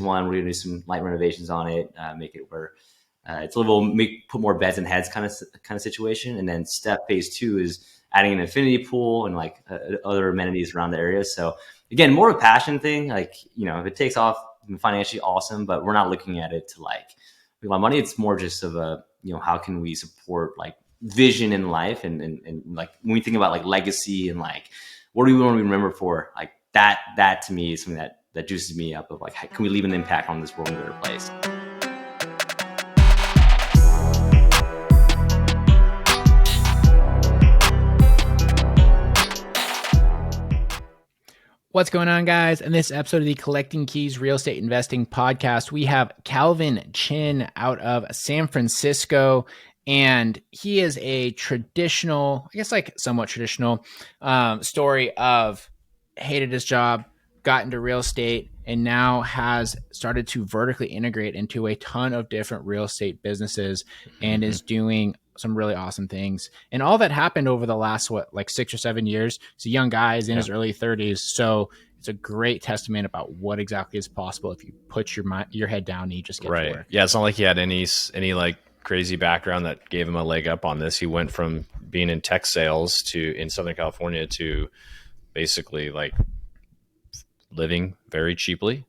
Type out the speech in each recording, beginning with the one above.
one, we're going to do some light renovations on it, make it where it's a little, put more beds and heads kind of situation. And then phase 2 is adding an infinity pool and like other amenities around the area. So again, more of a passion thing. Like, if it takes off financially, awesome, but we're not looking at it to like make a lot of money. It's more just of a, how can we support like vision in life and like when we think about like legacy and like what do we want to be remembered for, like that to me is something that juices me up of like, how can we leave an impact on this world in a better place? What's going on, guys? In this episode of the Collecting Keys Real Estate Investing Podcast, we have Calvin Chin out of San Francisco, and he is a traditional, I guess like somewhat traditional story of hated his job, got into real estate, and now has started to vertically integrate into a ton of different real estate businesses and is doing some really awesome things. And all that happened over the last, 6 or 7 years. He's a young guy, he's in his early 30s. So it's a great testament about what exactly is possible if you put your head down and you just get to work. Yeah, it's not like he had any like crazy background that gave him a leg up on this. He went from being in tech sales in Southern California to basically like living very cheaply,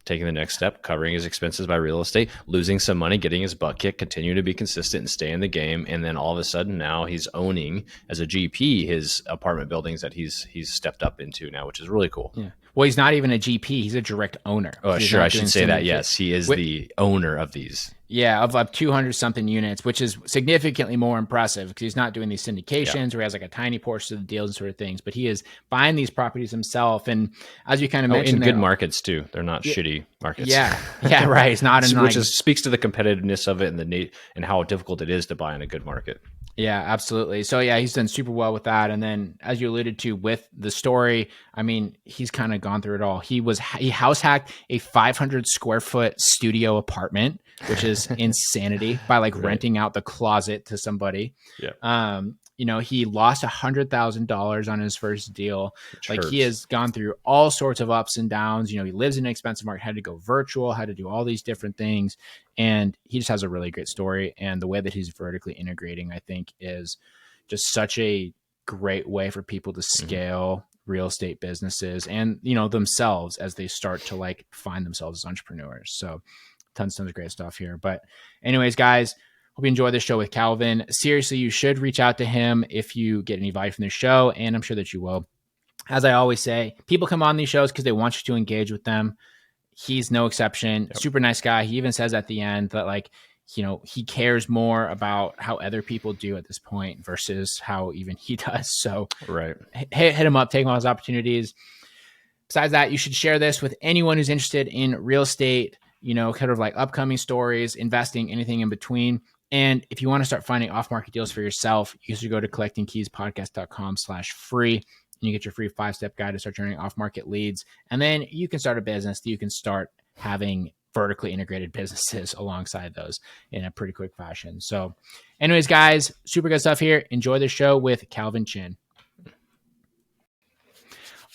taking the next step, covering his expenses by real estate, losing some money, getting his butt kicked, continue to be consistent and stay in the game. And then all of a sudden now he's owning as a GP his apartment buildings that he's stepped up into now, which is really cool. Yeah. Well, he's not even a GP. He's a direct owner. Oh, sure. I should say that. Yes. He is the owner of these. Yeah, of 200 something units, which is significantly more impressive because he's not doing these syndications where he has like a tiny portion of the deals and sort of things, but he is buying these properties himself. And as you kind of mentioned, in good markets too. They're not shitty markets. Yeah, right. It's not in which speaks to the competitiveness of it and how difficult it is to buy in a good market. Yeah, absolutely. So yeah, he's done super well with that. And then as you alluded to with the story, I mean, he's kind of gone through it all. He house hacked a 500 square foot studio apartment, which is insanity, by renting out the closet to somebody. Yeah. He lost $100,000 on his first deal. Which hurts. He has gone through all sorts of ups and downs. He lives in an expensive market, had to go virtual, had to do all these different things. And he just has a really great story. And the way that he's vertically integrating, I think, is just such a great way for people to scale real estate businesses and, themselves as they start to find themselves as entrepreneurs. So tons of great stuff here. But anyways, guys, hope you enjoy this show with Calvin. Seriously, you should reach out to him if you get any value from the show, and I'm sure that you will. As I always say, people come on these shows because they want you to engage with them. He's no exception. Yep. Super nice guy. He even says at the end that he cares more about how other people do at this point versus how even he does. So hit him up, take him on his opportunities. Besides that, you should share this with anyone who's interested in real estate, kind of like upcoming stories, investing, anything in between. And if you want to start finding off-market deals for yourself, you should go to collectingkeyspodcast.com/free. And you get your free 5-step guide to start turning off-market leads. And then you can start a business. You can start having vertically integrated businesses alongside those in a pretty quick fashion. So anyways, guys, super good stuff here. Enjoy the show with Calvin Chin.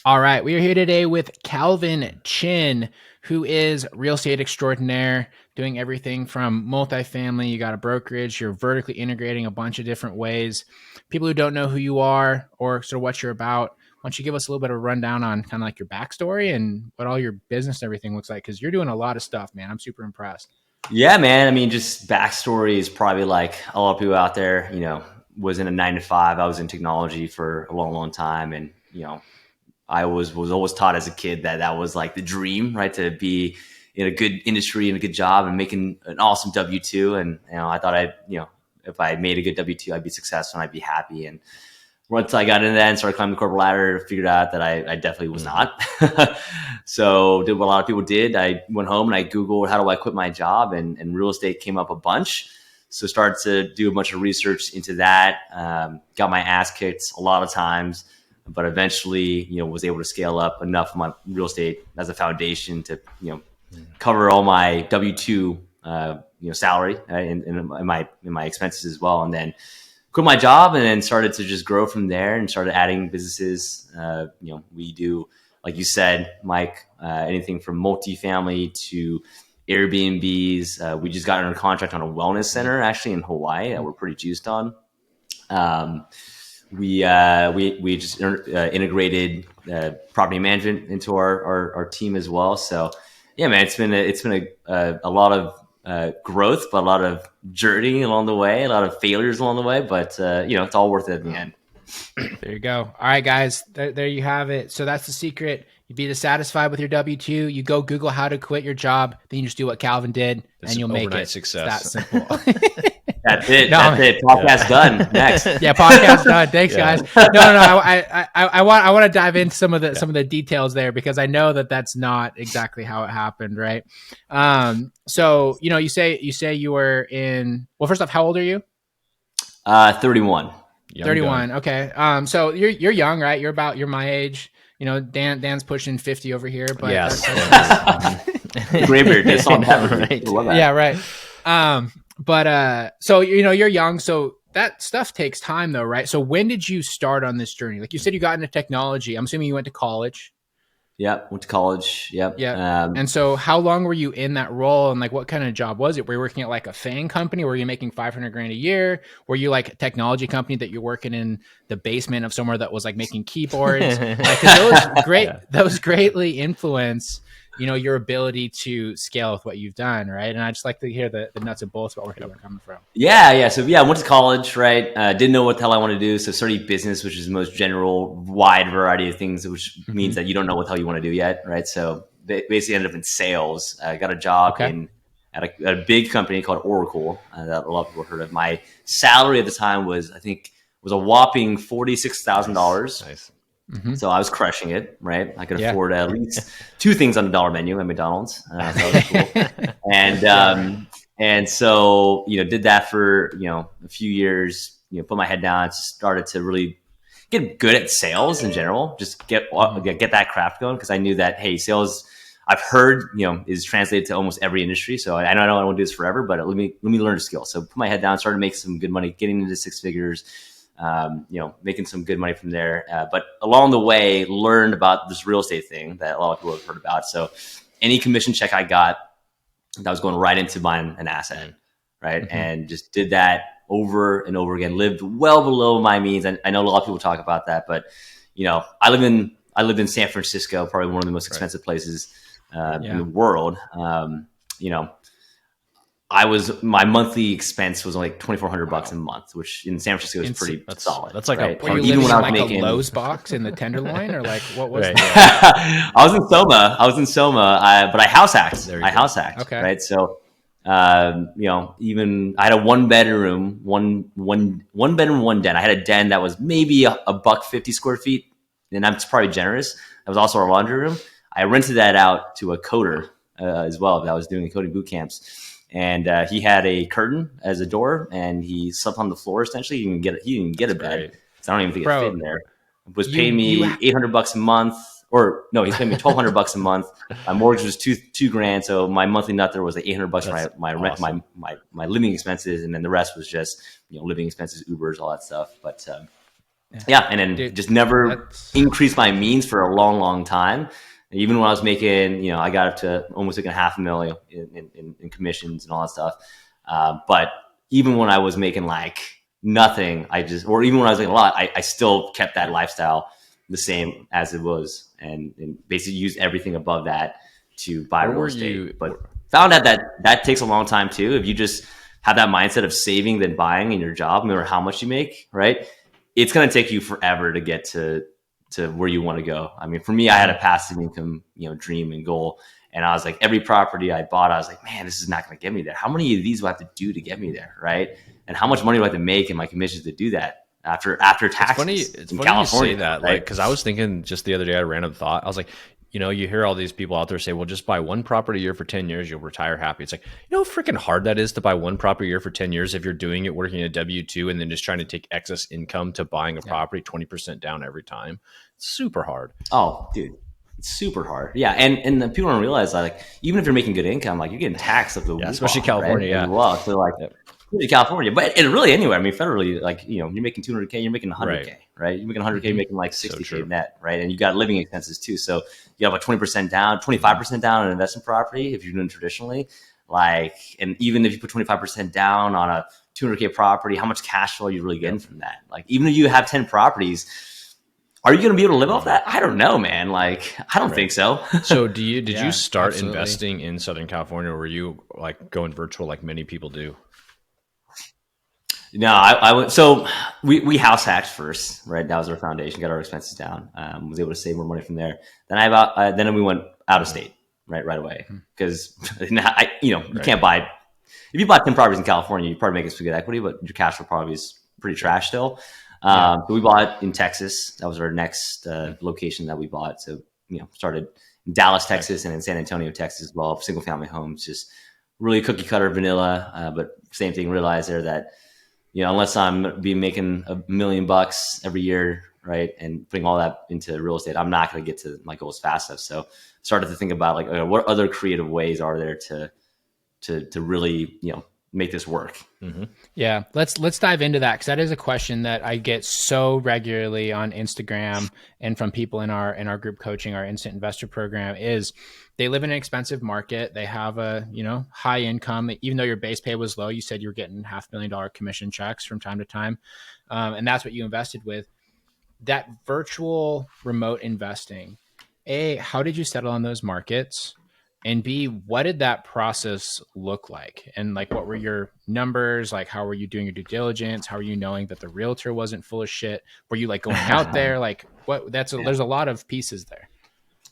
All right, we are here today with Calvin Chin, who is real estate extraordinaire, doing everything from multifamily. You got a brokerage, you're vertically integrating a bunch of different ways. People who don't know who you are or sort of what you're about, why don't you give us a little bit of a rundown on kind of like your backstory and what all your business and everything looks like? Because you're doing a lot of stuff, man. I'm super impressed. Yeah, man. I mean, just backstory is probably like a lot of people out there, was in a 9-to-5. I was in technology for a long time. And, I was always taught as a kid that was like the dream, right? To be in a good industry and a good job and making an awesome W-2. And, I thought if I made a good W-2, I'd be successful and I'd be happy. And once I got into that and started climbing the corporate ladder, figured out that I definitely was not. So did what a lot of people did. I went home and I Googled, how do I quit my job? And real estate came up a bunch. So started to do a bunch of research into that. Got my ass kicked a lot of times, but eventually, was able to scale up enough of my real estate as a foundation to, cover all my W-2, salary and my expenses as well. And then quit my job and then started to just grow from there and started adding businesses. We do like you said, Mike, anything from multifamily to Airbnbs. We just got under contract on a wellness center actually in Hawaii that we're pretty juiced on. Um, we just integrated property management into our team as well. So yeah, man, it's been a lot of growth, but a lot of journey along the way, a lot of failures along the way. But it's all worth it in the end. There you go. All right, guys, there you have it. So that's the secret. You be dissatisfied with your W-2. You go Google how to quit your job. Then you just do what Calvin did, and you'll make it. Success. It's that simple. That's it. That's it. Podcast done. Next. Yeah, podcast done. Thanks, guys. No. I want to dive into some of the details there, because I know that that's not exactly how it happened, right? So you say you were in. Well, first off, how old are you? 31. 31. Gun. Okay. So you're young, right? You're my age. Dan's pushing 50 over here, but yes. Gray beard. That's all that, right? Yeah, right. But so you're young, so that stuff takes time though, right? So when did you start on this journey? Like you said, you got into technology. I'm assuming you went to college. Yep, went to college. Yep. Yeah. And so how long were you in that role, and like what kind of job was it? Were you working at like a FANG company? Were you making $500,000 a year? Were you like a technology company that you're working in the basement of somewhere that was like making keyboards? Like, 'cause those greatly influence your ability to scale with what you've done, right? And I just like to hear the nuts and bolts about where people are coming from. Yeah. So I went to college, right? Didn't know what the hell I wanted to do. So studied business, which is the most general, wide variety of things, which means that you don't know what the hell you want to do yet, right? So basically ended up in sales. I got a job at a big company called Oracle that a lot of people heard of. My salary at the time was a whopping $46,000. Nice. Mm-hmm. So I was crushing it, right? I could afford at least two things on the dollar menu at McDonald's. So that was cool. And so, did that for, a few years, put my head down, started to really get good at sales in general, just get that craft going. Cause I knew that, hey, sales, I've heard, is translated to almost every industry. So I know I don't want to do this forever, but let me learn a skill. So put my head down, started making some good money, getting into six figures. Making some good money from there. But along the way, learned about this real estate thing that a lot of people have heard about. So any commission check I got, that was going right into buying an asset, right? Mm-hmm. And just did that over and over again, lived well below my means. And I know a lot of people talk about that, but, I lived in San Francisco, probably one of the most expensive places in the world. My monthly expense was like $2,400 a month, which in San Francisco is pretty solid. That's like right? Were you living in like a Lowe's box in the Tenderloin, or like what was that? I was in Soma, but I house hacked. Okay. Right. So, even I had a one bedroom, one den. I had a den that was maybe a $150 square feet, and that's probably generous. That was also our laundry room. I rented that out to a coder as well. I was doing coding boot camps. And he had a curtain as a door, and he slept on the floor. Essentially, he didn't get a bed. So I don't even think it fit in there. It was paying me $800 a month, or no, he's paying me $1,200 a month. My mortgage was $2,000, so my monthly nut there was like $800 for my rent, my living expenses, and then the rest was just living expenses, Ubers, all that stuff. But and then just never increased my means for a long time. Even when I was making, I got up to almost like $500,000 in commissions and all that stuff. But even when I was making like nothing, or even when I was making a lot, I still kept that lifestyle the same as it was, and basically used everything above that to buy real estate. But found out that takes a long time too. If you just have that mindset of saving than buying in your job, no matter how much you make, right? It's going to take you forever to get to where you want to go. I mean, for me, I had a passive income, dream and goal. And I was like, every property I bought, I was like, man, this is not going to get me there. How many of these do I have to do to get me there? Right. And how much money do I have to make in my commissions to do that after taxes? It's funny you say that, right? Like, cause I was thinking just the other day, I had a random thought. I was like, you hear all these people out there say, well, just buy one property a year for 10 years, you'll retire happy. It's like, how freaking hard that is to buy one property a year for 10 years if you're doing it working a W-2 and then just trying to take excess income to buying a property 20% down every time. It's super hard. Oh, dude. It's super hard. Yeah. And the people don't realize that, like, even if you're making good income, like, you're getting taxed up the especially California, right? Well, so like California, but really anywhere. I mean, federally, like, you're making $200K, you're making $100K, right? You're making 100K, making like So 60K true. net, right? And you got living expenses too. So you have a 20% down, 25% down on an investment property if you're doing traditionally. Like, and even if you put 25% down on a 200K property, how much cash flow are you really getting from that? Like, even if you have 10 properties, are you going to be able to live off that? I don't know, man. Like, I don't think so. So did you Yeah, start absolutely. investing in Southern California, or were you like going virtual like many people do? No, I went. So we house hacked first, right? That was our foundation. Got our expenses down. Was able to save more money from there. Then we went out of state, right away, because you can't buy. If you buy 10 properties in California, you probably make some good equity, but your cash flow probably is pretty trash still. So we bought in Texas. That was our next location that we bought. So started in Dallas, Texas, and in San Antonio, Texas as well. Single family homes, just really cookie cutter vanilla, but same thing. Realize there that unless I'm be making $1 million every year, right, and putting all that into real estate, I'm not going to get to my goals fast enough. So started to think about like, okay, what other creative ways are there to really make this work. Yeah, let's dive into that, because that is a question that I get so regularly on Instagram and from people in our group coaching, our instant investor program. Is they live in an expensive market, they have a high income, even though your base pay was low. You said you were getting $500,000 commission checks from time to time, and that's what you invested with. That virtual remote investing, A, how did you settle on those markets? And B, what did that process look like? And like, what were your numbers? Like, how were you doing your due diligence? How are you knowing that the realtor wasn't full of shit? Were you like going out there? Like, there's a lot of pieces there.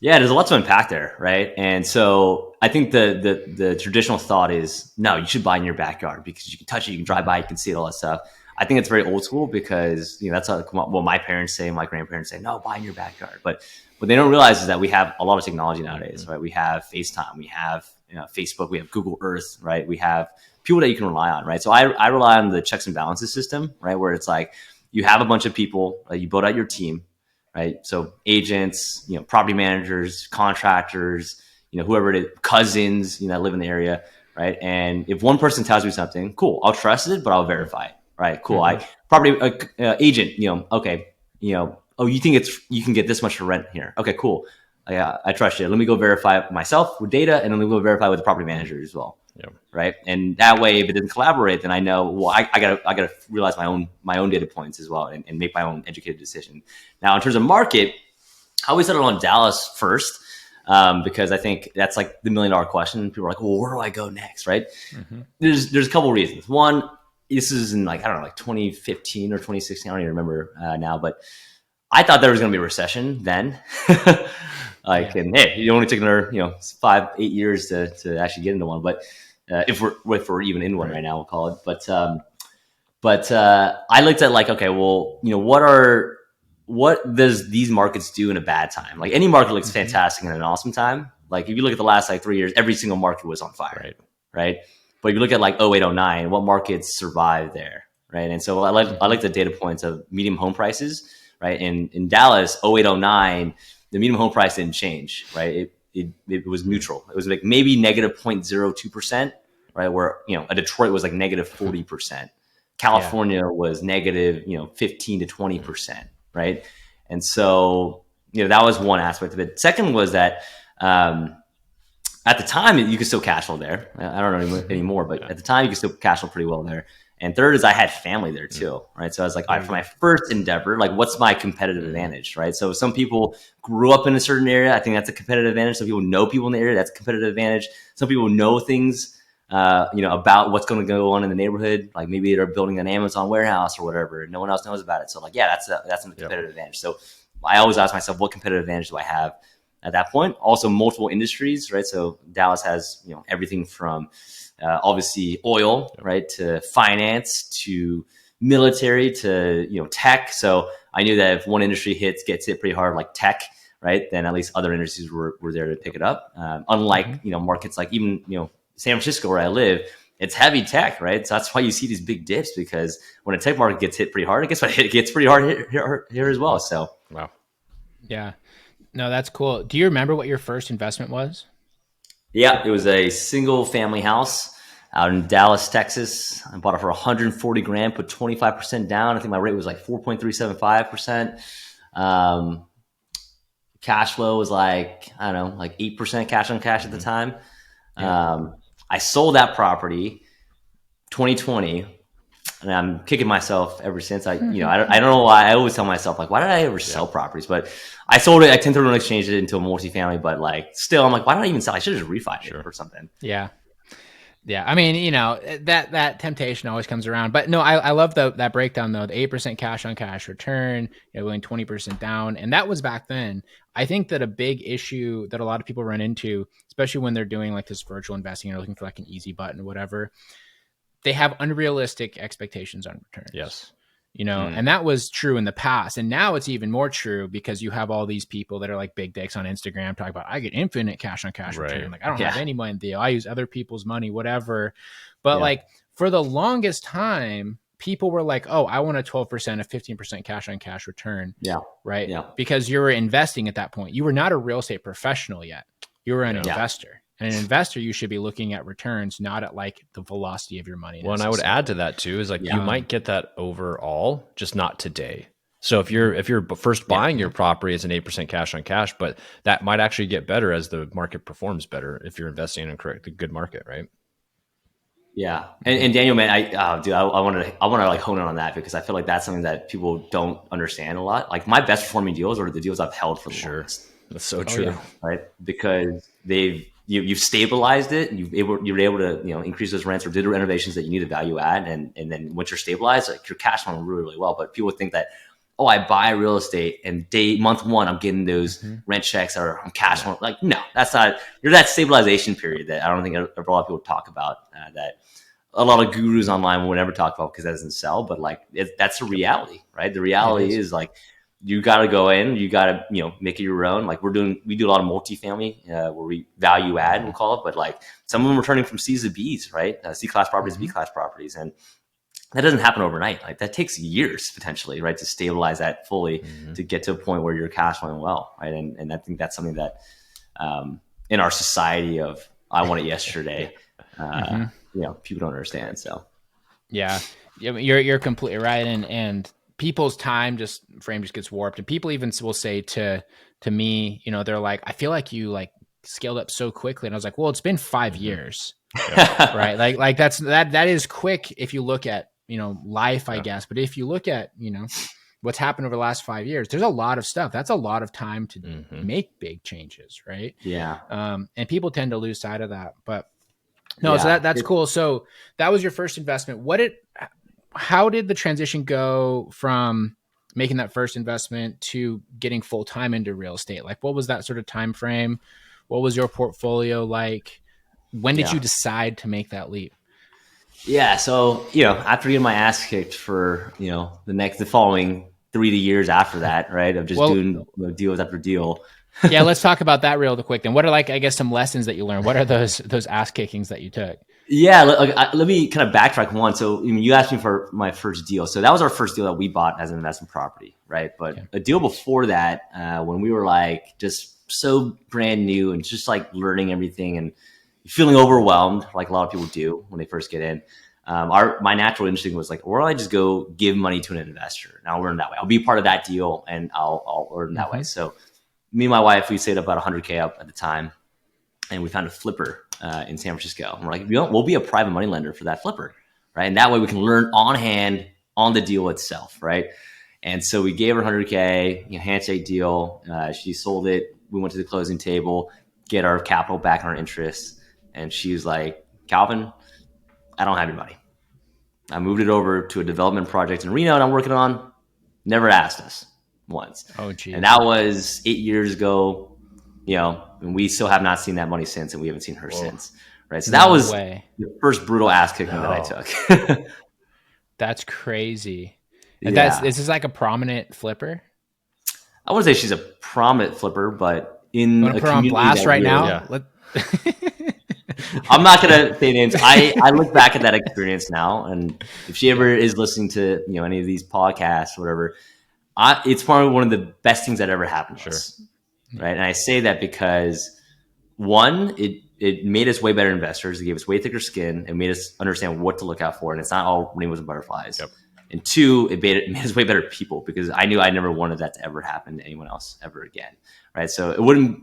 Yeah, there's a lot to unpack there, right? And so I think the traditional thought is, no, you should buy in your backyard because you can touch it, you can drive by, you can see it, all that stuff. I think it's very old school because that's what my parents say, my grandparents say, no, buy in your backyard. But what they don't realize is that we have a lot of technology nowadays, right? We have FaceTime, we have Facebook, we have Google Earth, right? We have people that you can rely on, right? So I rely on the checks and balances system, right? Where it's like you have a bunch of people, you build out your team, right? So agents, property managers, contractors, whoever it is, cousins, that live in the area, right? And if one person tells me something, cool, I'll trust it, but I'll verify it, right? Cool. I property agent, okay, oh, you think you can get this much for rent here? Okay, cool. I trust you. Let me go verify it myself with data, and then let me go verify with the property manager as well. Yeah. Right. And that way, if it doesn't collaborate, then I know, well, I gotta realize my own data points as well and make my own educated decision. Now, in terms of market, I always settled on Dallas first, because I think that's like the $1 million question. People are like, well, where do I go next? Right. There's a couple of reasons. One, this is in like 2015 or 2016. I don't even remember now, but I thought there was going to be a recession then. And hey, it only took another 5-8 years to actually get into one. But if we're even in one right now, we'll call it. But I looked at like, okay, well, what does these markets do in a bad time? Like any market looks fantastic in an awesome time. Like if you look at the last 3 years, every single market was on fire, right? But if you look at like 08, 09, what markets survived there, right? And so I like the data points of medium home prices, right? In Dallas, 08, 09, the medium home price didn't change, right? It was neutral. It was like maybe negative 0.02%, right? Where, a Detroit was like negative 40%. California was negative, 15 to 20%, right? And so, that was one aspect of it. Second was that, at the time, you could still cash flow there. I don't know anymore, but at the time, you could still cash flow pretty well there. And third is I had family there too, right? So I was like, all right, for my first endeavor, like what's my competitive advantage, right? So some people grew up in a certain area. I think that's a competitive advantage. Some people know people in the area. That's a competitive advantage. Some people know things, about what's going to go on in the neighborhood. Like maybe they're building an Amazon warehouse or whatever. No one else knows about it. So like, yeah, that's a competitive advantage. So I always ask myself, what competitive advantage do I have at that point? Also multiple industries, right? So Dallas has, everything from, obviously oil, right, to finance, to military, to tech. So I knew that if one industry gets hit pretty hard, like tech, right, then at least other industries were there to pick it up. Unlike markets like even San Francisco where I live, it's heavy tech, right? So that's why you see these big dips, because when a tech market gets hit pretty hard, guess what? It gets pretty hard here as well. So wow, yeah, no, that's cool. Do you remember what your first investment was? yeah, it was a single family house. out in Dallas, Texas. I bought it for 140 grand, put 25% down. I think my rate was like 4.375%. Cash flow was like, I don't know, like 8% cash on cash at the time. I sold that property 2020, and I'm kicking myself ever since. I don't know why. I always tell myself, like, why did I ever sell properties? But I sold it. I 1031 exchanged it into a multifamily, but like, still, I'm like, why did I even sell? I should have just refied it or something. Yeah. Yeah, I mean, that temptation always comes around. But no, I love that breakdown though. The 8% cash on cash return, going 20% down, and that was back then. I think that a big issue that a lot of people run into, especially when they're doing like this virtual investing or looking for like an easy button or whatever, they have unrealistic expectations on returns. Yes. And that was true in the past. And now it's even more true because you have all these people that are like big dicks on Instagram talking about, I get infinite cash on cash return. Like, I don't have any money deal. I use other people's money, whatever. But like for the longest time, people were like, oh, I want a 12%, a 15% cash on cash return. Yeah. Right. Yeah. Because you were investing at that point. You were not a real estate professional yet. You were an investor. And an investor, you should be looking at returns, not at like the velocity of your money. Well, and I would add to that too, is like you might get that overall, just not today. So if you're first buying your property, it's an 8% cash on cash, but that might actually get better as the market performs better if you're investing in a good market, right? Yeah. And Daniel, man, I want to like hone in on that because I feel like that's something that people don't understand a lot. Like my best performing deals are the deals I've held for the longest. That's so true. Right. Because you've stabilized it. You were able to, increase those rents or did the renovations that you need to value add. And then once you're stabilized, like your cash flowing really, really well. But people think that, oh, I buy real estate and month one, I'm getting those rent checks or I'm cash flowing. Like, no, that's not, you're that stabilization period that I don't think a lot of people talk about that a lot of gurus online will never talk about because that doesn't sell. But like, that's the reality, right? The reality is like, you got to go in, you got to, make it your own. Like we do a lot of multifamily where we value add, we'll call it. But like some of them are turning from C's to B's, right? C-class properties, B-class properties. And that doesn't happen overnight. Like that takes years potentially, right? To stabilize that fully to get to a point where you're cash flowing well, right? And I think that's something that in our society of, I want it yesterday, people don't understand. So. Yeah, you're completely right. And people's time frame just gets warped, and people even will say to me, they're like, I feel like you like scaled up so quickly, and I was like, well, it's been 5 years, right? Like that is quick if you look at life, I guess, but if you look at what's happened over the last 5 years, there's a lot of stuff. That's a lot of time to make big changes, right? Yeah. And people tend to lose sight of that, but no, so that's cool. So that was your first investment. How did the transition go from making that first investment to getting full time into real estate? Like, what was that sort of time frame? What was your portfolio like? When did you decide to make that leap? Yeah. So, after getting my ass kicked for, the following 3 years after that, right, of just doing deals after deal. Yeah. Let's talk about that real quick. Then what are I guess, some lessons that you learned? What are those ass kickings that you took? Yeah, let me kind of backtrack one. So you asked me for my first deal. So that was our first deal that we bought as an investment property, right? But a deal before that, when we were like just so brand new and just like learning everything and feeling overwhelmed, like a lot of people do when they first get in. My natural instinct was like, why don't I just go give money to an investor and I'll learn that way. I'll be part of that deal and I'll learn that way. So me and my wife, we saved about $100K up at the time, and we found a flipper in San Francisco. And we're like, we'll be a private money lender for that flipper, right? And that way we can learn on hand on the deal itself, right? And so we gave her $100K, handshake deal. She sold it. We went to the closing table, get our capital back on our interest. And she was like, Calvin, I don't have your money. I moved it over to a development project in Reno that I'm working on. Never asked us once. Oh, geez. And that was 8 years ago. And we still have not seen that money since, and we haven't seen her since, right? So that was the first brutal ass kicking that I took. That's crazy. And this is like a prominent flipper? I wouldn't say she's a prominent flipper, but in a put her on blast right now? Yeah. I'm not going to say names. I look back at that experience now, and if she ever is listening to any of these podcasts or whatever, it's probably one of the best things that ever happened to us. Right. And I say that because one, it it made us way better investors. It gave us way thicker skin and made us understand what to look out for. And it's not all rainbows and butterflies. Yep. And two, it made us way better people because I knew I never wanted that to ever happen to anyone else ever again. Right. So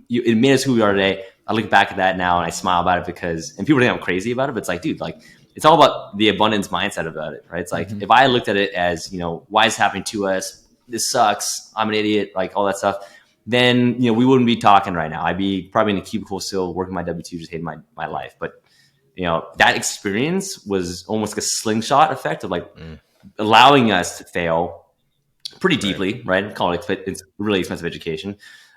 it made us who we are today. I look back at that now and I smile about it and people think I'm crazy about it, but it's like, dude, like it's all about the abundance mindset about it. Right. It's like, if I looked at it as, why is it happening to us? This sucks. I'm an idiot. Like all that stuff. Then, we wouldn't be talking right now. I'd be probably in a cubicle still working my W-2, just hating my life. But, that experience was almost like a slingshot effect of like allowing us to fail pretty deeply, right? Call it it's really expensive education.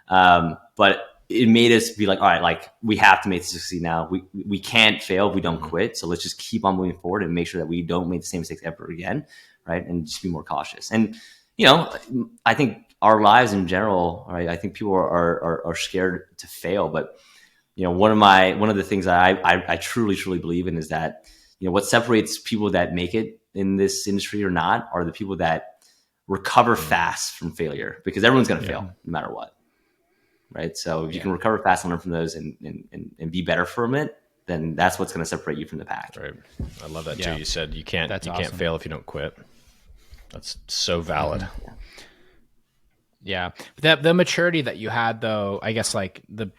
But it made us be like, all right, like we have to make this succeed now. We can't fail if we don't quit. So let's just keep on moving forward and make sure that we don't make the same mistakes ever again, right? And just be more cautious. And, I think our lives in general, right? I think people are scared to fail, but one of the things that I truly believe in is that what separates people that make it in this industry or not are the people that recover fast from failure, because everyone's going to fail no matter what, right? So if you can recover fast and learn from those and be better from it, then that's what's going to separate you from the pack. Right. I love that too. You said you can't fail if you don't quit. That's so valid. Yeah. But the maturity that you had, though, I guess like the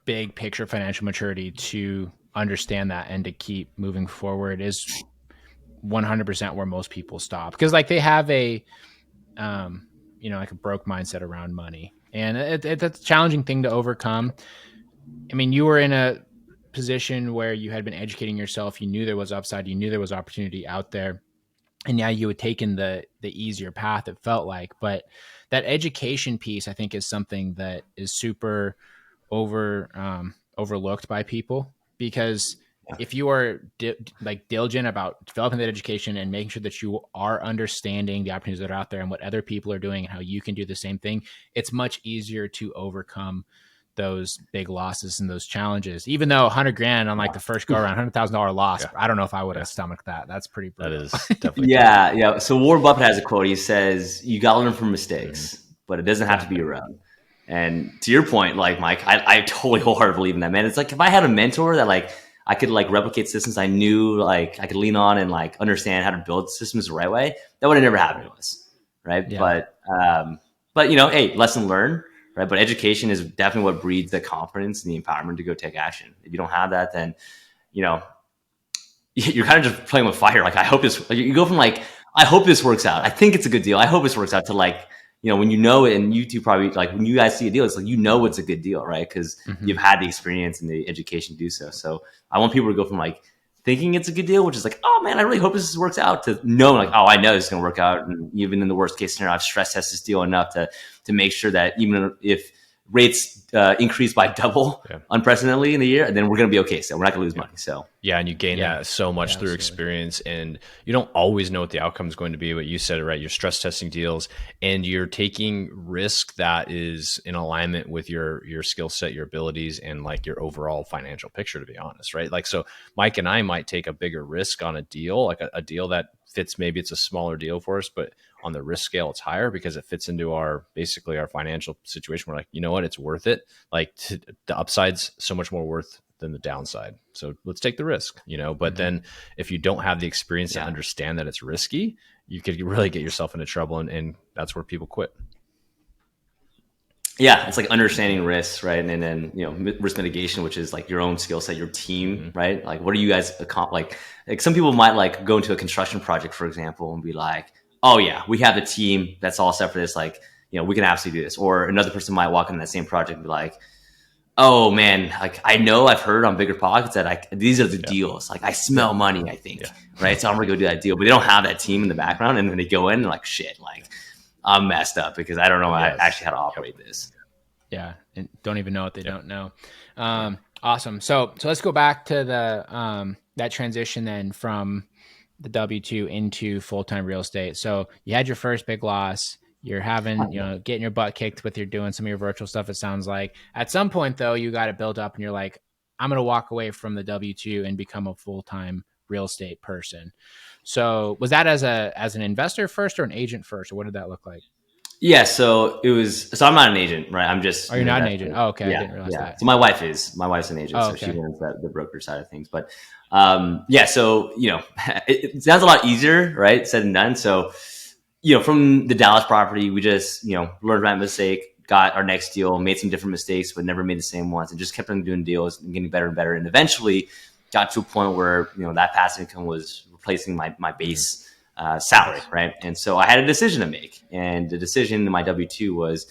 big picture financial maturity to understand that and to keep moving forward is 100% where most people stop, because like they have a, like a broke mindset around money, and it's a challenging thing to overcome. I mean, you were in a position where you had been educating yourself. You knew there was upside. You knew there was opportunity out there. And now you had taken the easier path, it felt like. But that education piece, I think, is something that is super overlooked by people, because if you are diligent about developing that education and making sure that you are understanding the opportunities that are out there and what other people are doing and how you can do the same thing, it's much easier to overcome those big losses and those challenges. Even though $100,000 on like the first go around, $100,000 loss, I don't know if I would have stomached that. That's pretty brutal. That is definitely yeah. So Warren Buffett has a quote. He says, "You got to learn from mistakes, but it doesn't have to be your own." And to your point, like Mike, I totally wholeheartedly believe in that, man. It's like if I had a mentor that like I could like replicate systems I knew like I could lean on and like understand how to build systems the right way, that would have never happened to us, right? Yeah. But hey, lesson learned. Right. But education is definitely what breeds the confidence and the empowerment to go take action. If you don't have that, then, you're kind of just playing with fire. Like, I hope this, you go from like, I hope this works out. I think it's a good deal. I hope this works out to like, when you know it, and you two probably like when you guys see a deal, it's like, it's a good deal, right? Because you've had the experience and the education to do so. So I want people to go from like thinking it's a good deal, which is like, oh man, I really hope this works out, to knowing like, oh, I know this is going to work out. And even in the worst case scenario, I've stress tested this deal enough to make sure that even if rates increase by double unprecedentedly in a year, then we're going to be okay. So we're not going to lose money. So and you gain that so much through experience, and you don't always know what the outcome is going to be. But you said it right. You're stress testing deals, and you're taking risk that is in alignment with your skill set, your abilities, and like your overall financial picture, to be honest, right? Like, so Mike and I might take a bigger risk on a deal, like a deal that fits. Maybe it's a smaller deal for us, but on the risk scale, it's higher because it fits into our financial situation. We're like, you know what, it's worth it. Like the upside's so much more worth than the downside. So let's take the risk, but then if you don't have the experience to understand that it's risky, you could really get yourself into trouble. And that's where people quit. Yeah. It's like understanding risks, right? And then, risk mitigation, which is like your own skill set, your team, right? Like, what are you guys like some people might like go into a construction project, for example, and be like, oh yeah, we have a team that's all set for this. Like, we can absolutely do this. Or another person might walk in that same project and be like, oh man, like I've heard on Bigger Pockets that these are the deals. Like I smell money, I think, right? So I'm gonna go do that deal. But they don't have that team in the background, and then they go in and like, shit, like I'm messed up because I don't know actually how to operate this. Yeah, and don't even know what they don't know. Awesome. So let's go back to the that transition then from the W-2 into full-time real estate. So you had your first big loss. You're having, getting your butt kicked with you're doing some of your virtual stuff. It sounds like at some point though, you got it built up and you're like, I'm going to walk away from the W-2 and become a full-time real estate person. So was that as an investor first or an agent first, or what did that look like? Yeah, so it was. So I'm not an agent, right? I'm just Oh, an you're not an investor. agent. Oh, okay. I Yeah, didn't realize yeah. that. So my wife is. My wife's an agent, Oh, so she okay. runs the broker side of things. But yeah, so it sounds a lot easier, right? Said and done. So from the Dallas property, we just learned my mistake, got our next deal, made some different mistakes, but never made the same ones, and just kept on doing deals and getting better and better, and eventually got to a point where that passive income was replacing my base salary, right? And so I had a decision to make, and the decision in my W-2 was,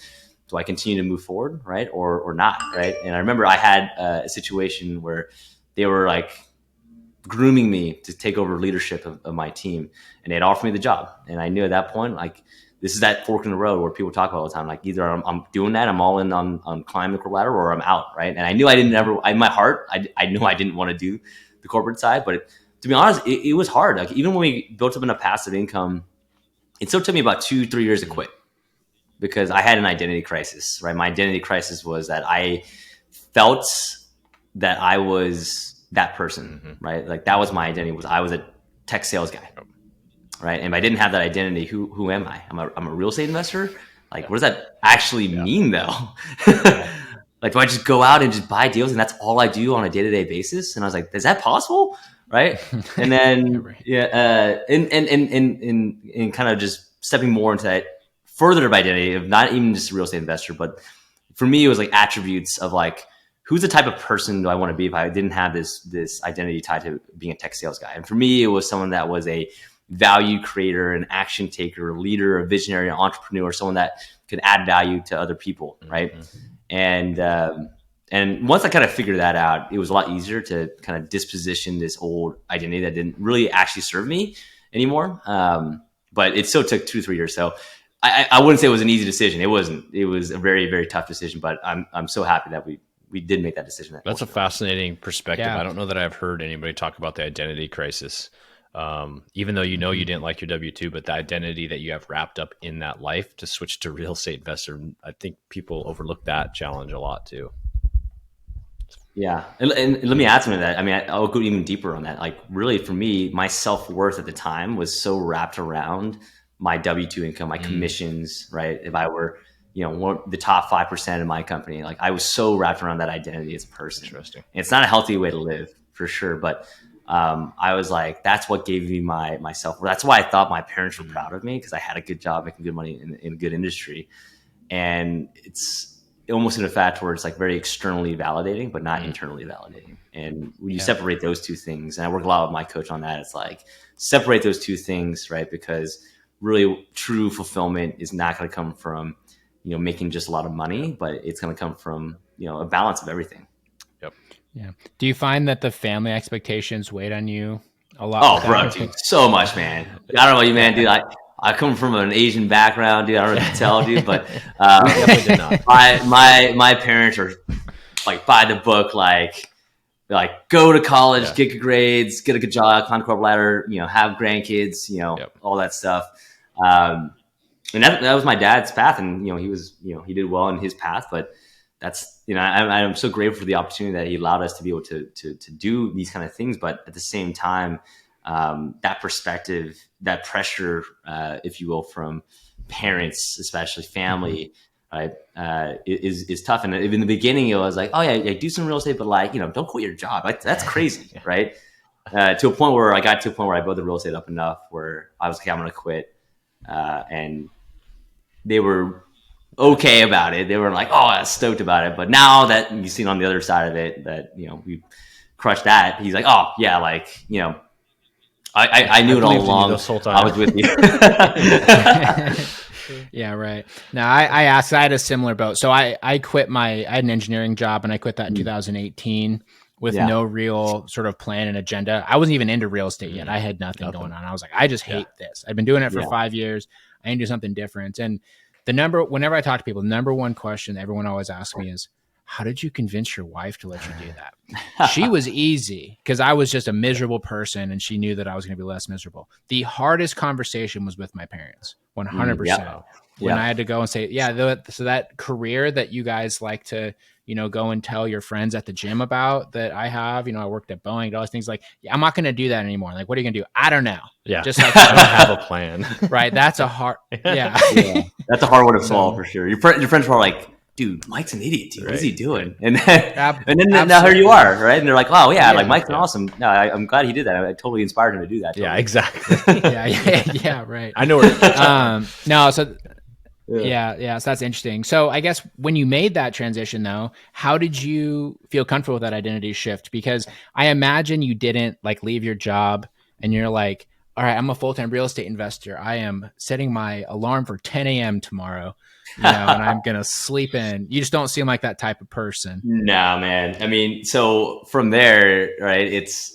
do I continue to move forward, right, or not, right? And I remember I had a situation where they were like grooming me to take over leadership of my team, and they had offered me the job, and I knew at that point, like, this is that fork in the road where people talk about all the time. Like, either I'm doing that, I'm all in on climbing the corporate ladder, or I'm out, right? And I knew I didn't ever, in my heart, I knew I didn't want to do the corporate side, but to be honest, it was hard. Like, even when we built up enough passive income, it still took me about 2-3 years to quit, because I had an identity crisis, right? My identity crisis was that I felt that I was that person, right? Like, that was my identity, was I was a tech sales guy, right? And if I didn't have that identity, who am I? I'm a real estate investor. Like, what does that actually mean, though? Like, do I just go out and just buy deals and that's all I do on a day-to-day basis? And I was like, is that possible? Right. And then, and kind of just stepping more into that further of identity of not even just a real estate investor, but for me, it was like attributes of like, who's the type of person do I want to be if I didn't have this identity tied to being a tech sales guy? And for me, it was someone that was a value creator, an action taker, a leader, a visionary, an entrepreneur, someone that could add value to other people, right? And once I kind of figured that out, it was a lot easier to kind of disposition this old identity that didn't really actually serve me anymore. But it still took 2-3 years. So I wouldn't say it was an easy decision. It wasn't. It was a very, very tough decision. But I'm so happy that we did make that decision. That's a fascinating perspective. Yeah. I don't know that I've heard anybody talk about the identity crisis. Even though you didn't like your W-2, but the identity that you have wrapped up in that life to switch to real estate investor, I think people overlook that challenge a lot too. Yeah. And let me add something to that. I mean, I'll go even deeper on that. Like, really, for me, my self-worth at the time was so wrapped around my W-2 income, my commissions, right? If I were, the top 5% of my company, like, I was so wrapped around that identity as a person. Interesting. And it's not a healthy way to live, for sure. But I was like, that's what gave me my self-worth. That's why I thought my parents were proud of me, because I had a good job, making good money in a good industry. And it's almost in a fact where it's like very externally validating, but not internally validating. And when you separate those two things, and I work a lot with my coach on that, it's like, separate those two things, right? Because really true fulfillment is not going to come from, making just a lot of money, but it's going to come from, a balance of everything. Yep. Yeah. Do you find that the family expectations weighed on you a lot? Oh, bro, dude, so much, man. I don't know about you, man, dude. I come from an Asian background, dude. I don't know if you can tell, dude, but Definitely did not. my parents are like by the book, like go to college, get good grades, get a good job, climb the corporate ladder, have grandkids, all that stuff. And that was my dad's path, and he was, he did well in his path, but that's, I'm so grateful for the opportunity that he allowed us to be able to do these kind of things. But at the same time, that perspective, that pressure, if you will, from parents, especially family, right, is tough. And in the beginning, it was like, oh yeah, do some real estate, but like, don't quit your job. Like, that's crazy, right? To a point where I got to a point where I built the real estate up enough where I was, okay, I'm going to quit. And they were okay about it. They were like, oh, I'm stoked about it. But now that you've seen on the other side of it that, we crushed that, he's like, oh yeah, like, I knew it all along. This whole time. I was with you. Yeah, right. Now I asked, I had a similar boat. So I had an engineering job, and I quit that in 2018 with no real sort of plan and agenda. I wasn't even into real estate yet. I had nothing going on. I was like, I just hate this. I've been doing it for 5 years. I need to do something different. And whenever I talk to people, the number one question everyone always asks me is, how did you convince your wife to let you do that? She was easy, because I was just a miserable person, and she knew that I was going to be less miserable. The hardest conversation was with my parents, 100%. When I had to go and say, so that career that you guys like to go and tell your friends at the gym about that I have, I worked at Boeing, all these things like, yeah, I'm not going to do that anymore. Like, what are you going to do? I don't know. Yeah. Just like, I don't have a plan. right. That's a hard, yeah. Yeah, that's a hard one to solve So, for sure. Your friends were like, dude, Mike's an idiot, dude. What is he Right, doing? right. And then now here you absolutely. are, right? And they're like, oh yeah, like Yeah. Mike's awesome. No, I'm glad he did that. I totally inspired him to do that. Yeah, Totally. exactly. Yeah. Right. I know where to catch No, so Yeah. yeah, so that's interesting. So I guess when you made that transition though, how did you feel comfortable with that identity shift? Because I imagine you didn't like leave your job and you're like, all right, I'm a full-time real estate investor. I am setting my alarm for 10 a.m. tomorrow, and I'm going to sleep in. You just don't seem like that type of person. No, man. I mean, so from there, right? It's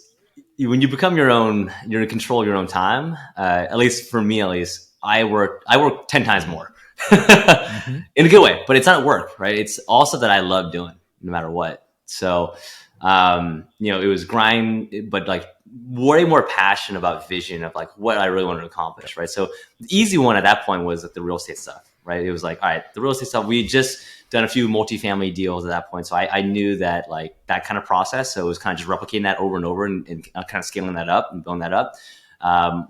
when you become you're in control of your own time. At least for me, at least I work 10 times more Mm-hmm. in a good way, but it's not work, right? It's also that I love doing no matter what. So, it was grind, but like way more passion about vision of like what I really wanted to accomplish, right? So the easy one at that point was like the real estate stuff, right? It was like, all right, the real estate stuff, we had just done a few multifamily deals at that point. So I knew that like that kind of process. So it was kind of just replicating that over and over and kind of scaling that up and building that up.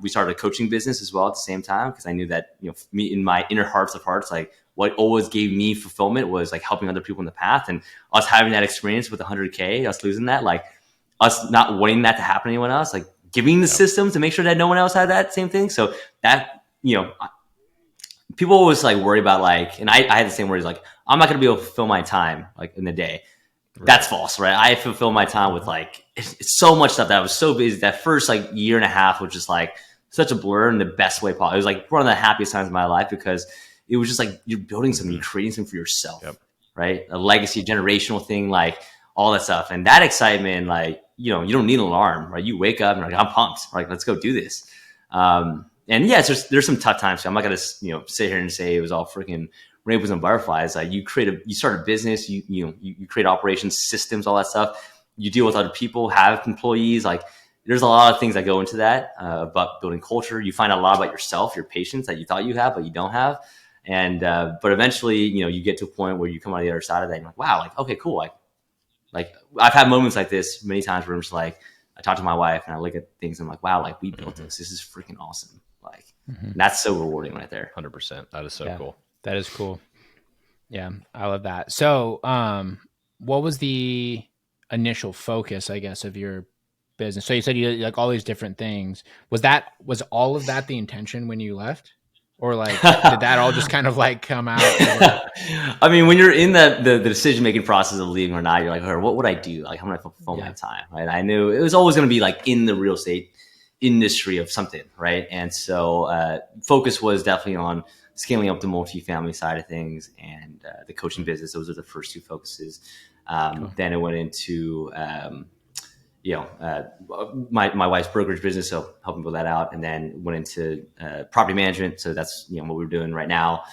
We started a coaching business as well at the same time because I knew that me in my inner hearts of hearts, like what always gave me fulfillment was like helping other people in the path, and us having that experience with 100K, us losing that, like us not wanting that to happen to anyone else, like giving the system to make sure that no one else had that same thing. So that people always like worry about like, and I had the same worries like I'm not going to be able to fulfill my time like in the day. Right. That's false, right? I fulfill my time with like it's so much stuff that I was so busy. That first like year and a half was just like such a blur in the best way possible. It was like one of the happiest times of my life because it was just like you're building something, you're creating something for yourself, right? A legacy, generational thing, like all that stuff, and that excitement, like you don't need an alarm, right? You wake up and you're like I'm pumped, like let's go do this. And yeah, there's some tough times. So I'm not gonna sit here and say it was all freaking rainbows and butterflies. Like you start a business, you create operations, systems, all that stuff. You deal with other people, have employees. Like there's a lot of things that go into that about building culture. You find out a lot about yourself, your patience that you thought you have, but you don't have. And but eventually, you get to a point where you come out the other side of that and you're like, wow, like okay, cool. Like I've had moments like this many times where I'm just like, I talk to my wife and I look at things and I'm like, wow, like we built this. This is freaking awesome. Like that's so rewarding right there. 100%. That is so cool. That is cool. Yeah, I love that. So, what was the initial focus, I guess, of your business? So you said you like all these different things. Was all of that the intention when you left? Or like, did that all just kind of like come out? I mean, when you're in the decision-making process of leaving or not, you're like, what would I do? Like, how am I fulfill my time? Right. I knew it was always going to be like in the real estate industry of something. Right. And so, focus was definitely on scaling up the multifamily side of things and the coaching business. Those are the first two focuses. Cool. Then it went into, my wife's brokerage business, so helping build that out, and then went into property management. So that's what we're doing right now.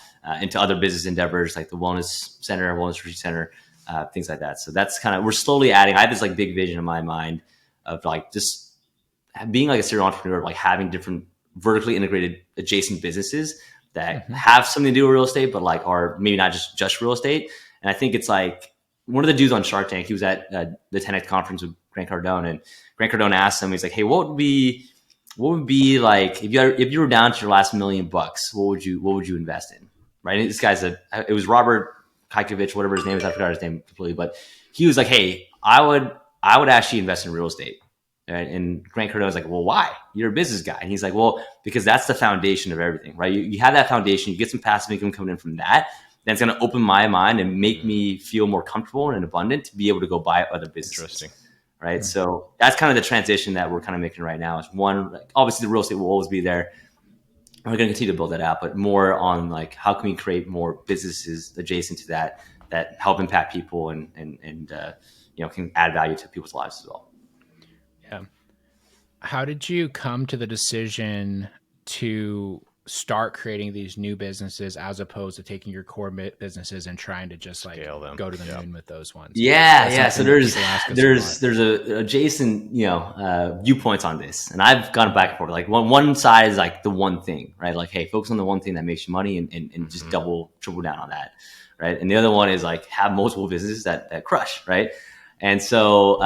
Into other business endeavors like the wellness center, wellness retreat center, things like that. So that's kind of we're slowly adding. I have this like big vision in my mind of like just being like a serial entrepreneur, like having different vertically integrated adjacent businesses that have something to do with real estate, but like are maybe not just real estate. And I think it's like one of the dudes on Shark Tank, he was at the 10X conference with Grant Cardone, and Grant Cardone asked him, he's like, hey, what would be like if you were down to your last $1 million, what would you invest in? Right. And this guy's it was Robert Kajkovic, whatever his name is. I forgot his name completely, but he was like, hey, I would actually invest in real estate. Right? And Grant Cardone was like, well, why? You're a business guy. And he's like, well, because that's the foundation of everything, right? You have that foundation, you get some passive income coming in from that. Then it's going to open my mind and make me feel more comfortable and abundant to be able to go buy other businesses. Interesting. Right. So that's kind of the transition that we're kind of making right now is one, like, obviously the real estate will always be there. And we're going to continue to build that out, but more on like, how can we create more businesses adjacent to that help impact people and can add value to people's lives as well. Yeah. How did you come to the decision to start creating these new businesses as opposed to taking your core businesses and trying to just like Scale them. go to the moon with those ones? Yeah, That's yeah. So something that people ask us a lot. there's a adjacent viewpoints on this, and I've gone back and forth. Like one side is like the one thing, right? Like, hey, focus on the one thing that makes you money and just double triple down on that, right? And the other one is like have multiple businesses that crush, right? And so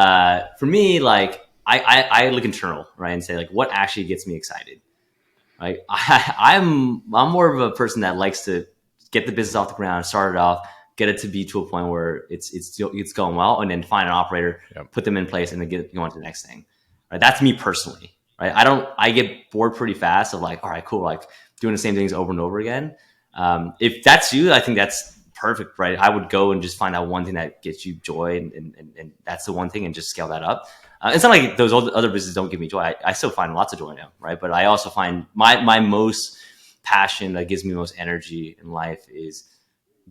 for me, like I look internal, right, and say like what actually gets me excited. Right? I'm more of a person that likes to get the business off the ground, start it off, get it to be to a point where it's going well, and then find an operator, put them in place, and then get going to the next thing. Right? That's me personally. Right? I get bored pretty fast of like, all right, cool, like doing the same things over and over again. If that's you, I think that's perfect, right? I would go and just find out one thing that gets you joy, and that's the one thing, and just scale that up. It's not like those other businesses don't give me joy. I still find lots of joy now, right? But I also find my most passion that gives me most energy in life is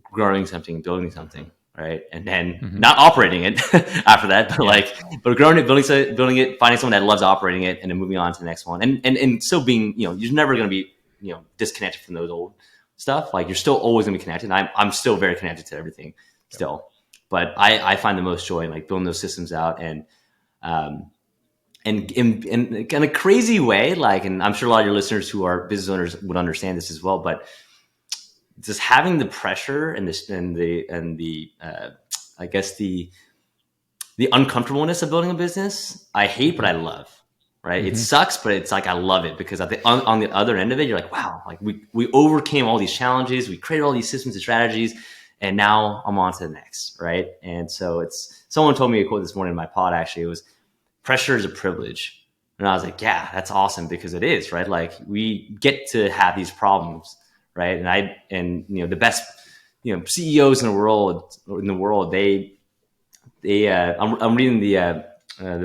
growing something, building something, right? And then not operating it after that, but growing it, building it, finding someone that loves operating it, and then moving on to the next one. And still being, you're never going to be, disconnected from those old stuff. Like you're still always going to be connected. I'm still very connected to everything still, but I find the most joy in like building those systems out and in a crazy way, like, and I'm sure a lot of your listeners who are business owners would understand this as well, but just having the pressure and the I guess the uncomfortableness of building a business, I hate, but I love, right? It sucks, but it's like, I love it because on the other end of it, you're like, wow, like we overcame all these challenges. We created all these systems and strategies, and now I'm on to the next. Right. And so someone told me a quote this morning in my pod, actually. It was, pressure is a privilege. And I was like, yeah, that's awesome, because it is, right? Like we get to have these problems, right? And the best, CEOs in the world, I'm reading the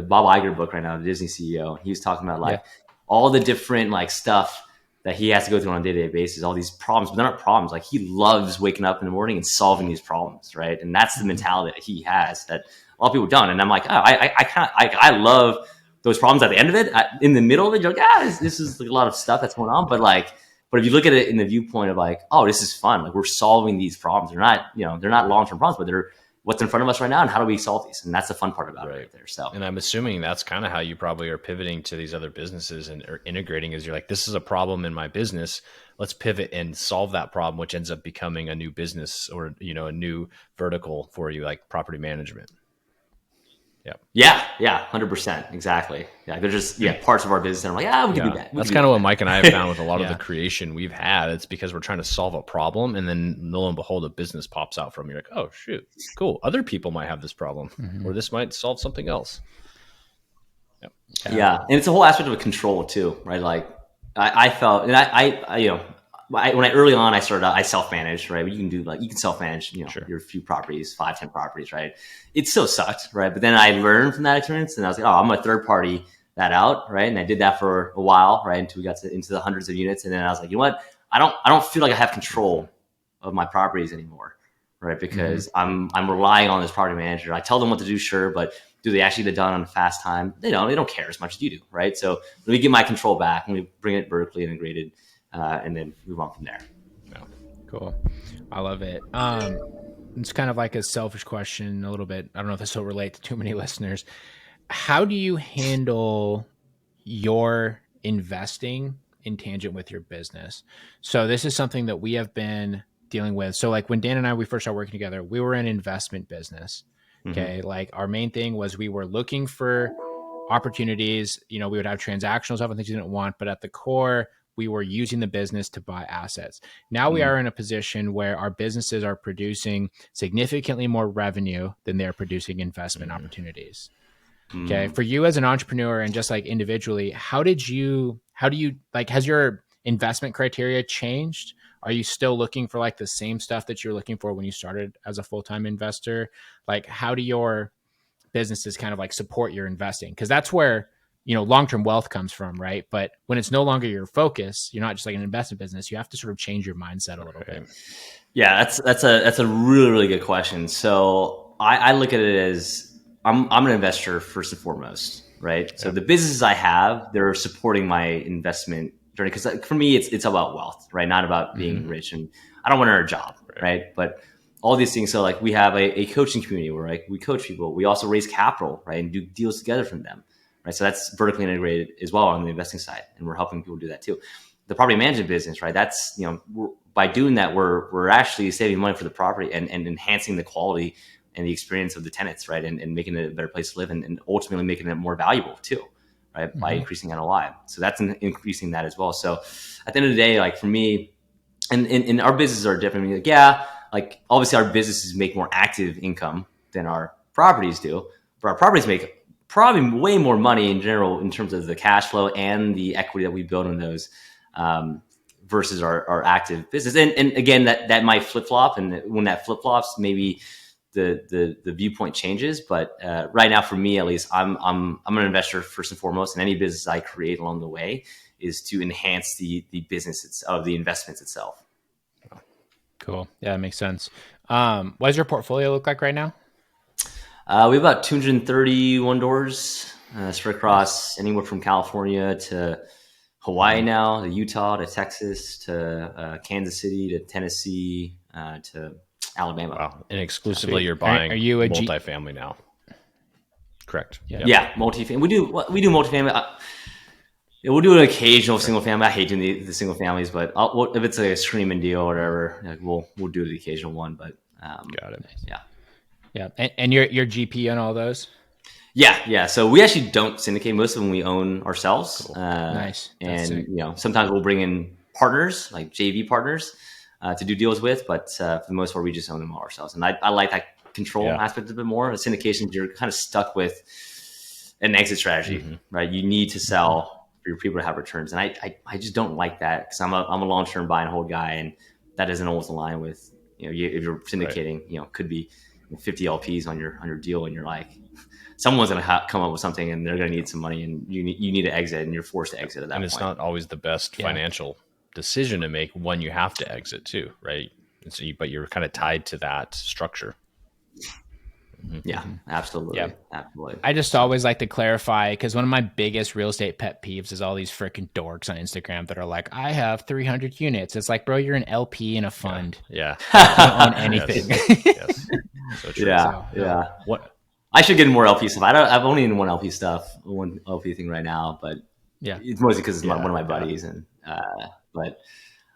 Bob Iger book right now, the Disney CEO. He was talking about like all the different like stuff that he has to go through on a day-to-day basis, all these problems, but they're not problems. Like he loves waking up in the morning and solving these problems, right? And that's the mentality that he has that a lot of people don't. And I'm like, oh, I love those problems at the end of it. In the middle of it, you're like, this is like a lot of stuff that's going on. But if you look at it in the viewpoint of like, oh, this is fun. Like we're solving these problems. They're not long-term problems, but they're what's in front of us right now, and how do we solve these? And that's the fun part about it right there. So, and I'm assuming that's kind of how you probably are pivoting to these other businesses and or integrating, is you're like, this is a problem in my business. Let's pivot and solve that problem, which ends up becoming a new business or, a new vertical for you, like property management. Yeah. 100%. Exactly. Yeah. They're just, parts of our business. And I'm like, we can do that. That's kind of what Mike and I have found with a lot of the creation we've had. It's because we're trying to solve a problem, and then lo and behold, a business pops out from you. You're like, oh shoot, cool. Other people might have this problem, or this might solve something else. Yeah. And it's a whole aspect of control too, right? Like I felt, and when I early on, I started out, I self-managed, right? You can self-manage, your few properties, 5, 10 properties, right? It still sucked, right? But then I learned from that experience, and I was like, oh, I'm a third party that out, right? And I did that for a while, right? Until we got into the hundreds of units. And then I was like, you know what? I don't feel like I have control of my properties anymore, right? Because I'm relying on this property manager. I tell them what to do, sure, but do they actually get it done on a fast time? They don't care as much as you do, right? So let me get my control back. Let me bring it vertically integrated. And then move on from there. Cool. I love it. It's kind of like a selfish question a little bit. I don't know if this will relate to too many listeners. How do you handle your investing in tangent with your business? So this is something that we have been dealing with. So like when Dan and we first started working together, we were in investment business. Okay. Like our main thing was we were looking for opportunities. We would have transactional stuff and things you didn't want, but at the core, we were using the business to buy assets. Now we are in a position where our businesses are producing significantly more revenue than they're producing investment opportunities. Okay. For you as an entrepreneur and just like individually, how do you like, has your investment criteria changed? Are you still looking for like the same stuff that you're looking for when you started as a full-time investor? Like how do your businesses kind of like support your investing? Because that's where long-term wealth comes from, right? But when it's no longer your focus, you're not just like an investment business. You have to sort of change your mindset a little bit. Yeah, that's a really, really good question. So I look at it as I'm an investor first and foremost, right? So the businesses I have, they're supporting my investment, journey. Because for me, it's about wealth, right? Not about being rich. And I don't want to earn a job, right? But all these things. So like we have a coaching community where like we coach people. We also raise capital, right, and do deals together from them, right? So that's vertically integrated as well on the investing side, and we're helping people do that too. The property management business, right? That's by doing that, we're actually saving money for the property and enhancing the quality and the experience of the tenants, right? And making it a better place to live and ultimately making it more valuable too, right? By increasing NOI. So that's increasing that as well. So at the end of the day, like for me, and our businesses are different. I mean, like, yeah, like obviously our businesses make more active income than our properties do, but our properties make probably way more money in general in terms of the cash flow and the equity that we build on those versus our active business. And again, that might flip flop, and when that flip flops, maybe the viewpoint changes. But right now, for me at least, I'm an investor first and foremost, and any business I create along the way is to enhance the business of the investments itself. Cool. Yeah, that makes sense. What does your portfolio look like right now? We have about 231 doors spread across anywhere from California to Hawaii now, to Utah, to Texas, to Kansas City, to Tennessee, to Alabama. Wow. And exclusively you're buying are you a multifamily now? Correct. Yeah, multifamily. We do multifamily. We'll do an occasional single family. I hate doing the single families, but if it's a screaming deal or whatever, like we'll do the occasional one. But got it. Yeah. Yeah. And your GP on all those? Yeah. So we actually don't syndicate. Most of them we own ourselves. Cool. Nice. That's And sick. sometimes we'll bring in partners, like JV partners, to do deals with. But for the most part, we just own them all ourselves. And I like that control aspect a bit more. The syndication, you're kind of stuck with an exit strategy, right? You need to sell for your people to have returns, and I just don't like that because I'm a long term buy and hold guy, and that doesn't always align with if you're syndicating, could be 50 LPs on your deal, and you're like, someone's going to come up with something, and they're going to need some money, and you need to exit, and you're forced to exit at that point. And it's not always the best financial decision to make when you have to exit too, right? And so but you're kind of tied to that structure. Yeah, absolutely. Yeah. Absolutely. I just always like to clarify because one of my biggest real estate pet peeves is all these freaking dorks on Instagram that are like, I have 300 units. It's like, bro, you're an LP in a fund. Yeah. You don't own anything. Yes. So true. Yeah. What? I should get more LP stuff. I've only in one LP thing right now, but it's mostly because it's one of my buddies. And but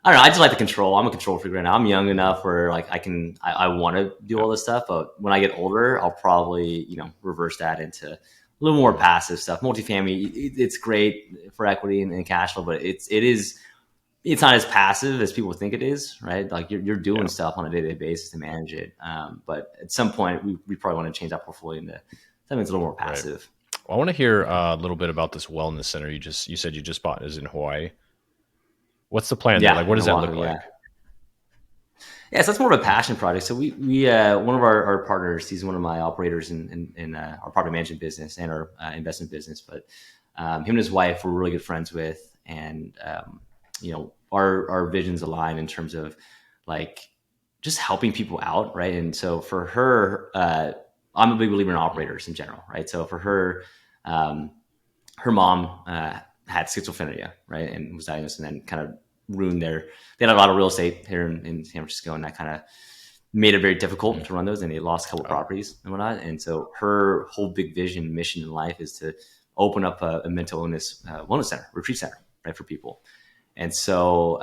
I don't know. I just like the control. I'm a control freak right now. I'm young enough where like I want to do all this stuff, but when I get older, I'll probably reverse that into a little more passive stuff. Multifamily, it's great for equity and cash flow, but it's not as passive as people think it is, right? Like you're doing stuff on a day-to-day basis to manage it. But at some point, we probably want to change that portfolio into something that's a little more passive. Right. Well, I want to hear a little bit about this wellness center you said you just bought is in Hawaii. What's the plan? Yeah, like, what does that look like? Yeah, so that's more of a passion project. So we one of our partners, he's one of my operators in our property management business and our investment business. But him and his wife we're really good friends with, and our visions align in terms of like just helping people out, right? And so for her, I'm a big believer in operators in general, right? So for her, her mom had schizophrenia, right, and was diagnosed, and then kind of ruined they had a lot of real estate here in San Francisco, and that kind of made it very difficult to run those, and they lost a couple properties and whatnot. And so her whole big mission in life is to open up a mental illness wellness center, retreat center, right, for people. And so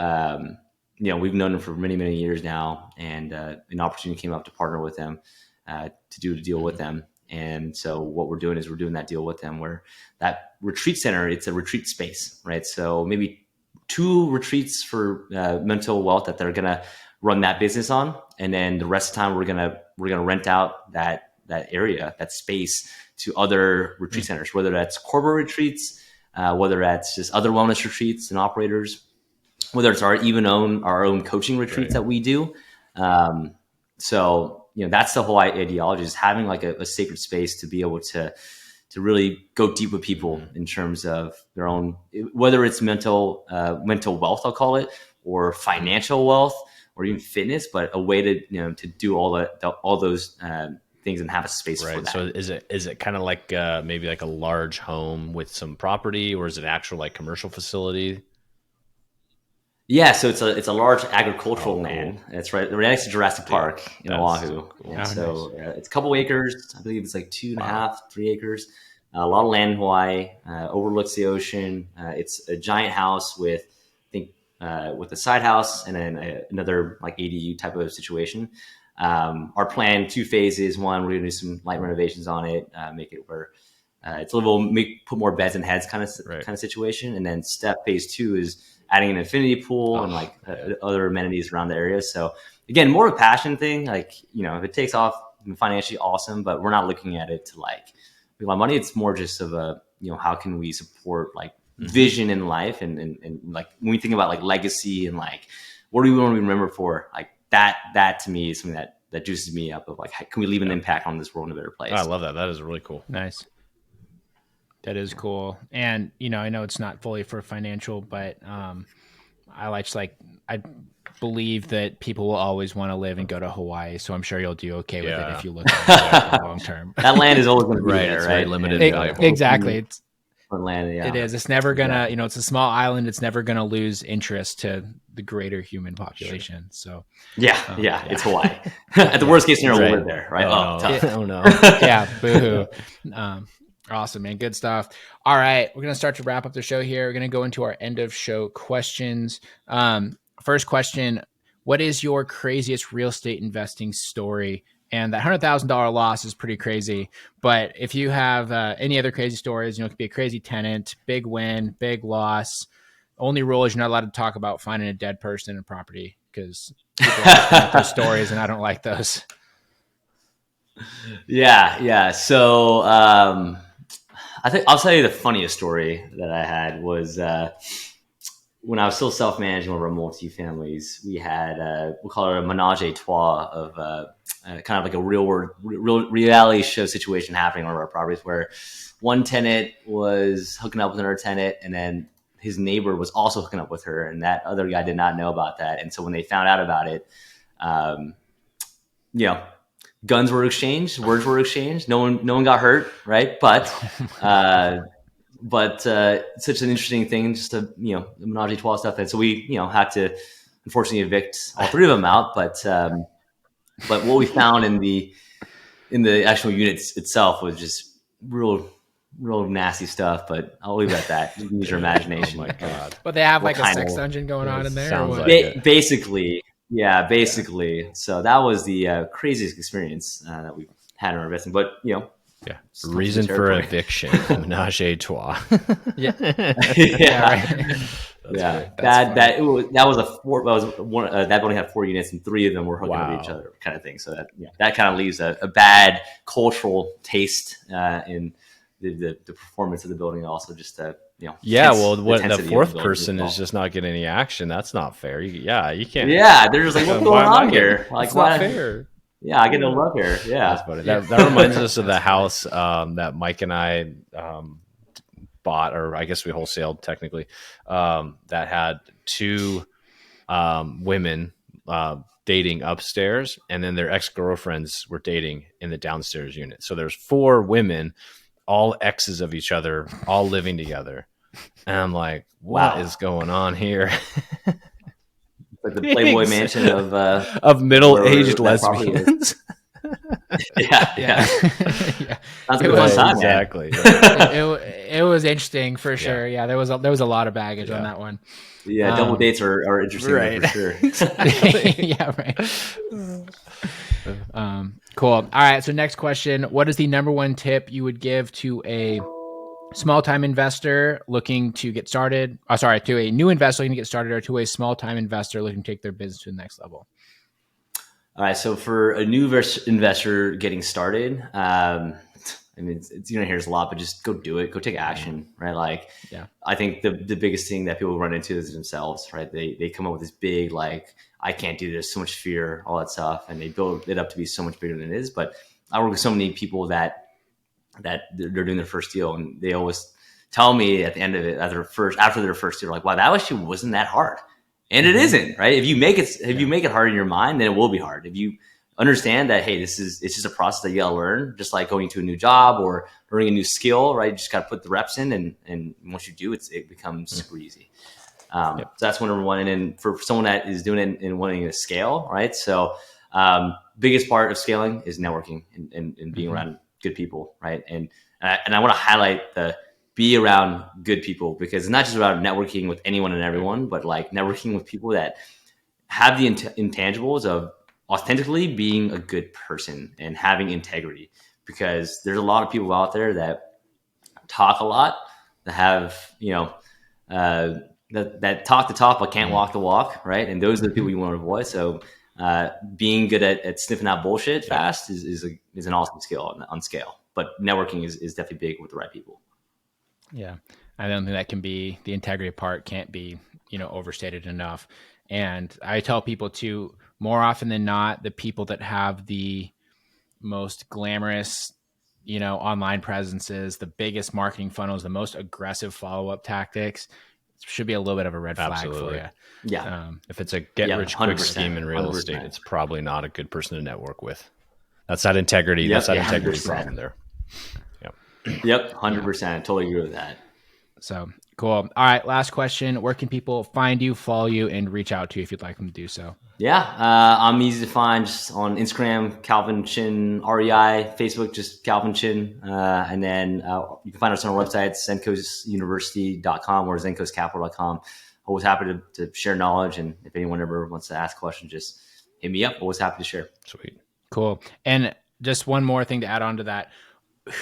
we've known them for many years now, and an opportunity came up to partner with them to do a deal with them. And so what we're doing is we're doing that deal with them where that retreat center, it's a retreat space, right? So maybe 2 retreats for mental wealth that they're going to run that business on. And then the rest of the time we're going to rent out that area, that space to other retreat centers, whether that's corporate retreats, whether that's just other wellness retreats and operators, whether it's our own coaching retreats that we do. So that's the whole ideology, is having like a sacred space to be able to really go deep with people in terms of their own, whether it's mental wealth, I'll call it, or financial wealth, or even fitness, but a way to do all those things and have a space for that. So is it kind of like maybe like a large home with some property, or is it actual like commercial facility? Yeah, so it's a large agricultural land. It's right next to Jurassic Park in That's Oahu, so cool. and Oh, so nice. it's a couple acres. I believe it's like two and a Wow. half, 3 acres. A lot of land in Hawaii. Overlooks the ocean. It's a giant house with, I think, with a side house and then another like ADU type of situation. Our plan, 2 phases. One, we're gonna do some light renovations on it, make it where it's a little put more beds and heads Right. kind of situation, and then phase two is adding an infinity pool and Oh, like yeah. other amenities around the area. So again, more of a passion thing. Like if it takes off financially, awesome, but we're not looking at it to like make a lot of money. It's more just of a how can we support like vision in life and like when we think about like legacy and like what do we want to be remembered for, like that to me is something that juices me up of like how can we leave an impact on this world in a better I place. love that. That is really cool. Nice. That is cool. And, I know it's not fully for financial, but I believe that people will always want to live and go to Hawaii. So I'm sure you'll do okay with it Yeah. if you look at it long term. That land is always going to be Right, there, it's right? very limited And, and valuable. Exactly. land, It yeah. is. It's never gonna, Exactly. it's a small island. It's never gonna lose interest to the greater human population. So, Yeah, it's Hawaii. At the yeah, worst case scenario, we'll Right. live there, right? Oh, Oh, no. tough. Oh, no. yeah, boohoo. Awesome, man. Good stuff. All right, we're gonna start to wrap up the show here. We're gonna go into our end of show questions. First question: what is your craziest real estate investing story? And that $100,000 loss is pretty crazy. But if you have any other crazy stories, it could be a crazy tenant, big win, big loss. Only rule is you're not allowed to talk about finding a dead person in a property because people always bring up those stories, and I don't like those. Yeah. So I think I'll tell you the funniest story that I had was when I was still self-managing over multi-families. We had we call it a menage a trois of kind of like a real reality show situation happening on one of our properties where one tenant was hooking up with another tenant, and then his neighbor was also hooking up with her, and that other guy did not know about that. And so when they found out about it, um, you know, guns were exchanged, words were exchanged. No one got hurt, right? But such an interesting thing, just to menage a trois stuff. And so we had to unfortunately evict all three of them out. But what we found in the actual units itself was just real nasty stuff. But I'll leave it at that. You can use your imagination. Oh, my God. But they have What like a kind sex of- dungeon going on in there. Or Sounds what? like it. Basically, yeah, basically. So that was the craziest experience that we've had in our investing. But Yeah. it's not Reason the for territory. eviction. Menage a trois. Yeah. Yeah. Right. Yeah, That's that was a four. That was one. That only had 4 units, and 3 of them were hooking up to each Wow. other, kind of thing. So that kind of leaves a bad cultural taste in the performance of the building. And also, just Yeah, tense- well, what the intensity of fourth building as person well. is just not getting any action. That's not fair. You can't. Yeah, they're just like, what's Why going am I on here? getting- Like, it's why? not fair. Yeah, I get no love here. Yeah, That's funny. That reminds us of the house that Mike and I bought, or I guess we wholesaled technically, that had 2 women dating upstairs, and then their ex-girlfriends were dating in the downstairs unit. So there's 4 women, all exes of each other, all living together. And I'm like, what Wow. is going on here? like the Playboy Mansion of Of middle-aged wherever that property is. lesbians. yeah. Yeah. Sounds like It a fun was- time, man. Exactly. it was interesting for sure. Yeah, there was a lot of baggage on Yeah. that one. Yeah, double dates are interesting right. for sure. Yeah, right. Cool. All right. So next question: what is the number one tip you would give to a small-time investor looking to get started? To a new investor looking to get started, or to a small-time investor looking to take their business to the next level? All right, so for a new investor getting started, I mean, it's you're gonna hear this a lot, but just go do it. Go take action, right? Like, Yeah. I think the biggest thing that people run into is themselves, right? They come up with this big, like, I can't do this, so much fear, all that stuff, and they build it up to be so much bigger than it is. But I work with so many people that they're doing their first deal, and they always tell me at the end of it, after their first deal, like, wow, that actually wasn't that hard. And it isn't, right? If you make it hard in your mind, then it will be hard. If you understand that, hey, it's just a process that you gotta learn, just like going to a new job or learning a new skill, right? You just gotta put the reps in, and once you do, it becomes super easy. So that's one number one. And then for someone that is doing it and wanting to scale, right? So biggest part of scaling is networking and being around good people, right? And I want to highlight the be around good people, because it's not just about networking with anyone and everyone, but like networking with people that have the intangibles of authentically being a good person and having integrity. Because there's a lot of people out there that talk a lot, that have, that talk the talk but can't walk the walk, right? And those are the people you want to avoid. So being good at sniffing out bullshit fast is an awesome skill on scale. But networking is definitely big with the right people. Yeah, I don't think that can be, the integrity part can't be, overstated enough. And I tell people too, more often than not, the people that have the most glamorous, online presences, the biggest marketing funnels, the most aggressive follow-up tactics, should be a little bit of a red flag for you. Yeah. If it's a get-rich-quick scheme in real 100%. Estate, it's probably not a good person to network with. That's that integrity. Yep. That's that integrity 100%. Problem there. Yep, 100%. I totally agree with that. So cool. All right, last question. Where can people find you, follow you, and reach out to you if you'd like them to do so? Yeah, I'm easy to find just on Instagram, Calvin Chin REI, Facebook, just Calvin Chin. And then you can find us on our website, zenkosuniversity.com or zenkoscapital.com. Always happy to share knowledge. And if anyone ever wants to ask questions, just hit me up. Always happy to share. Sweet. Cool. And just one more thing to add on to that.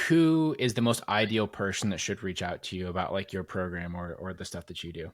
Who is the most ideal person that should reach out to you about like your program or the stuff that you do?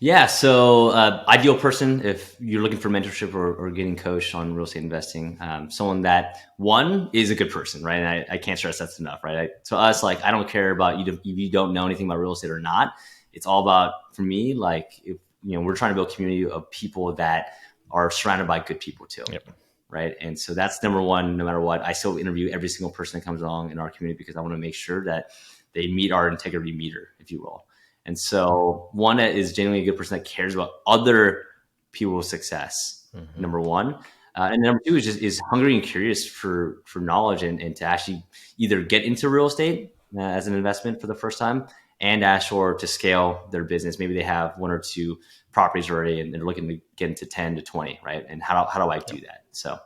Yeah. So ideal person, if you're looking for mentorship or getting coached on real estate investing, someone that one is a good person, right? And I can't stress that's enough, right? To us, like, I don't care about you if you don't know anything about real estate or not. It's all about, for me, like, if, we're trying to build a community of people that are surrounded by good people too. Yep. Right. And so that's number one, no matter what. I still interview every single person that comes along in our community because I want to make sure that they meet our integrity meter, if you will. And so one that is genuinely a good person that cares about other people's success, number one. And number two is hungry and curious for knowledge and to actually either get into real estate as an investment for the first time and or to scale their business. Maybe they have one or two properties already and they're looking to get into 10 to 20, right? And how do I do that? So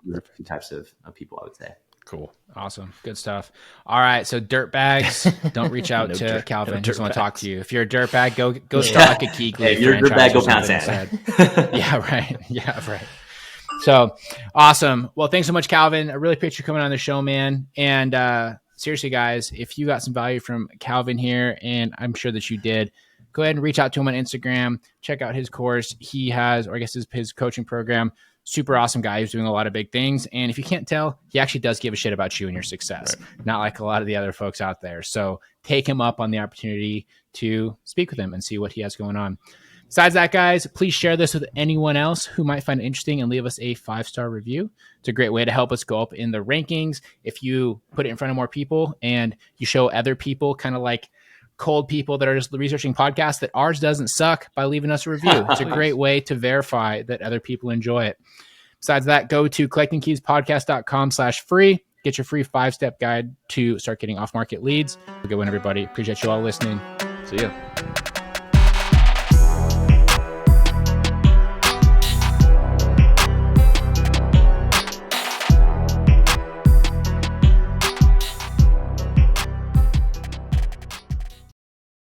those are a few types of people, I would say. Cool. Awesome. Good stuff. All right. So dirtbags, don't reach out to Calvin. Just want to talk to you. If you're a dirtbag, go start like a Key Glue. If you're a dirtbag, go pound sand. Yeah, right. Yeah, right. So awesome. Well, thanks so much, Calvin. I really appreciate you coming on the show, man. And seriously, guys, if you got some value from Calvin here, and I'm sure that you did, go ahead and reach out to him on Instagram. Check out his course. He has, or I guess his coaching program. Super awesome guy who's doing a lot of big things. And if you can't tell, he actually does give a shit about you and your success, not like a lot of the other folks out there. So take him up on the opportunity to speak with him and see what he has going on. Besides that, guys, please share this with anyone else who might find it interesting and leave us a 5-star review. It's a great way to help us go up in the rankings. If you put it in front of more people and you show other people, kind of like cold people that are just researching podcasts, that ours doesn't suck, by leaving us a review. It's a great way to verify that other people enjoy it. Besides that, go to collectingkeyspodcast.com/free. Get your free 5-step guide to start getting off-market leads. Have a good one, everybody. Appreciate you all listening. See ya.